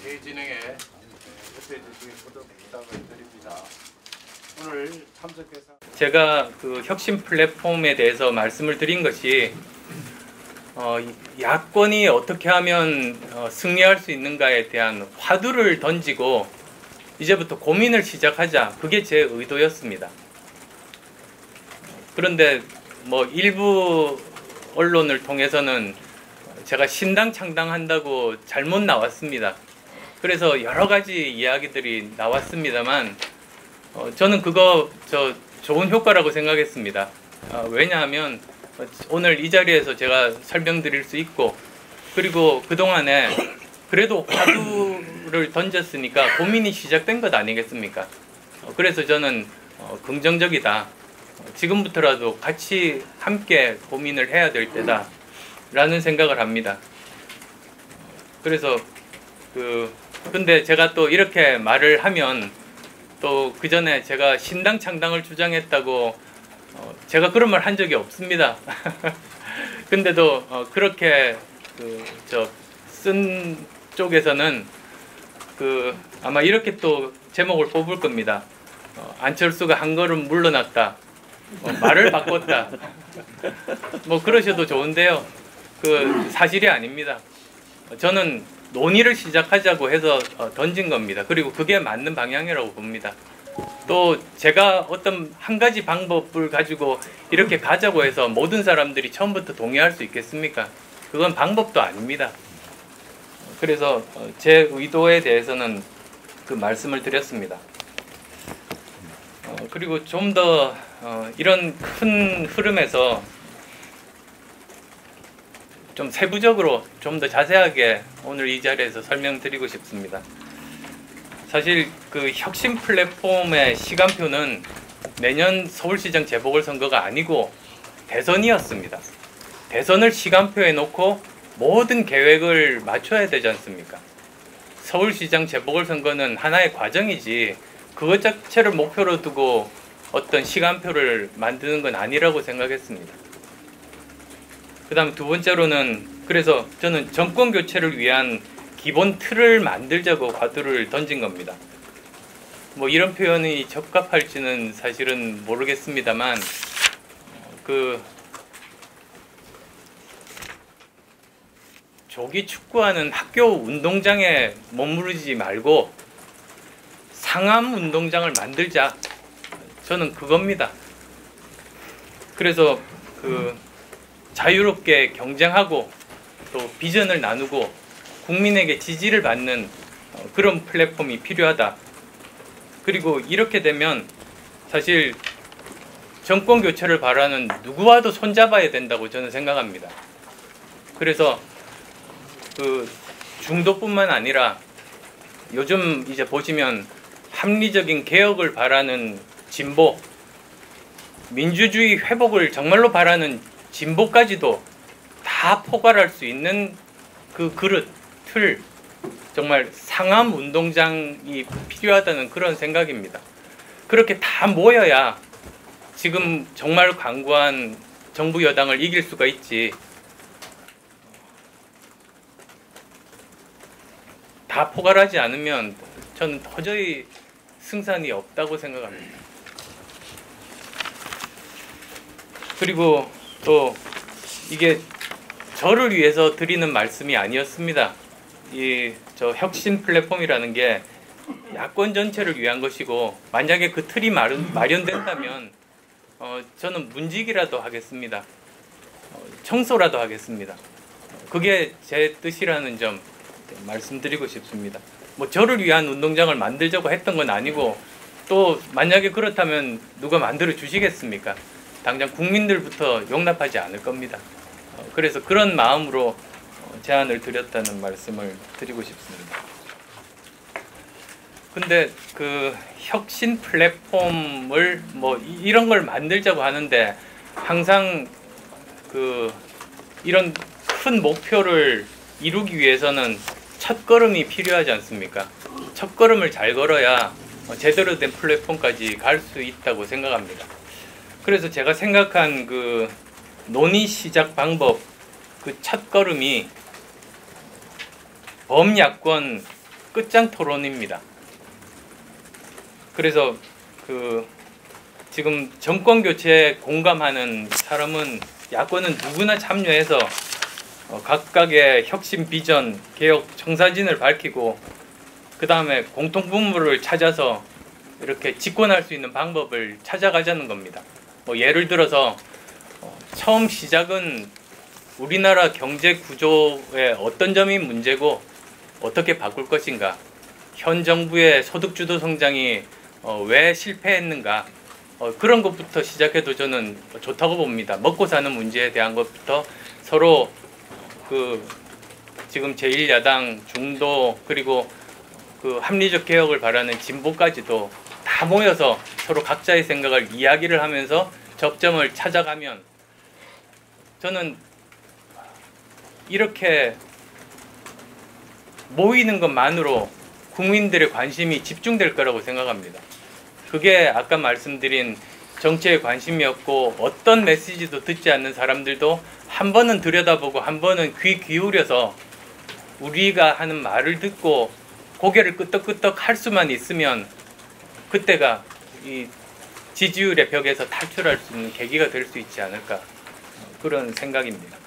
회의 진행에 협조해 주시기 부탁을 드립니다. 오늘 참석해서 제가 그 혁신 플랫폼에 대해서 말씀을 드린 것이 야권이 어떻게 하면 승리할 수 있는가에 대한 화두를 던지고 이제부터 고민을 시작하자, 그게 제 의도였습니다. 그런데 뭐 일부 언론을 통해서는 제가 신당 창당한다고 잘못 나왔습니다. 그래서 여러 가지 이야기들이 나왔습니다만 저는 그거 좋은 효과라고 생각했습니다. 왜냐하면 오늘 이 자리에서 제가 설명드릴 수 있고, 그리고 그동안에 그래도 화두를 던졌으니까 고민이 시작된 것 아니겠습니까? 그래서 저는 긍정적이다. 지금부터라도 같이 함께 고민을 해야 될 때다 라는 생각을 합니다. 그래서 근데 제가 또 이렇게 말을 하면 또 그 전에 제가 신당 창당을 주장했다고 제가 그런 말 한 적이 없습니다. 근데도 그렇게 쓴 쪽에서는 아마 이렇게 또 제목을 뽑을 겁니다. 안철수가 한 걸음 물러났다. 말을 바꿨다. 뭐 그러셔도 좋은데요. 사실이 아닙니다. 저는 논의를 시작하자고 해서 던진 겁니다. 그리고 그게 맞는 방향이라고 봅니다. 또 제가 어떤 한 가지 방법을 가지고 이렇게 가자고 해서 모든 사람들이 처음부터 동의할 수 있겠습니까? 그건 방법도 아닙니다. 그래서 제 의도에 대해서는 그 말씀을 드렸습니다. 그리고 좀 더 이런 큰 흐름에서 좀 세부적으로 좀 더 자세하게 오늘 이 자리에서 설명드리고 싶습니다. 사실 그 혁신 플랫폼의 시간표는 내년 서울시장 재보궐선거가 아니고 대선이었습니다. 대선을 시간표에 놓고 모든 계획을 맞춰야 되지 않습니까? 서울시장 재보궐선거는 하나의 과정이지 그것 자체를 목표로 두고 어떤 시간표를 만드는 건 아니라고 생각했습니다. 그 다음 두 번째로는, 그래서 저는 정권 교체를 위한 기본 틀을 만들자고 화두를 던진 겁니다. 뭐 이런 표현이 적합할지는 사실은 모르겠습니다만 조기 축구하는 학교 운동장에 머무르지 말고 상암 운동장을 만들자. 저는 그겁니다. 그래서 자유롭게 경쟁하고 또 비전을 나누고 국민에게 지지를 받는 그런 플랫폼이 필요하다. 그리고 이렇게 되면 사실 정권 교체를 바라는 누구와도 손잡아야 된다고 저는 생각합니다. 그래서 중도뿐만 아니라 요즘 이제 보시면 합리적인 개혁을 바라는 진보, 민주주의 회복을 정말로 바라는 진보까지도 다 포괄할 수 있는 그 그릇, 틀, 정말 상암 운동장이 필요하다는 그런 생각입니다. 그렇게 다 모여야 지금 정말 강구한 정부 여당을 이길 수가 있지, 다 포괄하지 않으면 저는 도저히 승산이 없다고 생각합니다. 그리고 또 이게 저를 위해서 드리는 말씀이 아니었습니다. 저 혁신 플랫폼이라는 게 야권 전체를 위한 것이고, 만약에 그 틀이 마련된다면 저는 문직이라도 하겠습니다. 청소라도 하겠습니다. 그게 제 뜻이라는 점 말씀드리고 싶습니다. 뭐 저를 위한 운동장을 만들자고 했던 건 아니고, 또 만약에 그렇다면 누가 만들어 주시겠습니까? 당장 국민들부터 용납하지 않을 겁니다. 그래서 그런 마음으로 제안을 드렸다는 말씀을 드리고 싶습니다. 근데 혁신 플랫폼을 뭐 이런 걸 만들자고 하는데 항상 이런 큰 목표를 이루기 위해서는 첫걸음이 필요하지 않습니까? 첫걸음을 잘 걸어야 제대로 된 플랫폼까지 갈 수 있다고 생각합니다. 그래서 제가 생각한 논의 시작 방법, 첫걸음이 범야권 끝장 토론입니다. 그래서 지금 정권 교체에 공감하는 사람은 야권은 누구나 참여해서 각각의 혁신 비전, 개혁 청사진을 밝히고 그 다음에 공통분모를 찾아서 이렇게 집권할 수 있는 방법을 찾아가자는 겁니다. 예를 들어서 처음 시작은 우리나라 경제 구조의 어떤 점이 문제고 어떻게 바꿀 것인가, 현 정부의 소득주도 성장이 왜 실패했는가, 그런 것부터 시작해도 저는 좋다고 봅니다. 먹고 사는 문제에 대한 것부터 서로 지금 제1야당, 중도, 그리고 합리적 개혁을 바라는 진보까지도 다 모여서 서로 각자의 생각을 이야기를 하면서 접점을 찾아가면 저는 이렇게 모이는 것만으로 국민들의 관심이 집중될 거라고 생각합니다. 그게 아까 말씀드린 정치에 관심이 없고 어떤 메시지도 듣지 않는 사람들도 한 번은 들여다보고 한 번은 귀 기울여서 우리가 하는 말을 듣고 고개를 끄덕끄덕 할 수만 있으면 그때가 이 지지율의 벽에서 탈출할 수 있는 계기가 될 수 있지 않을까, 그런 생각입니다.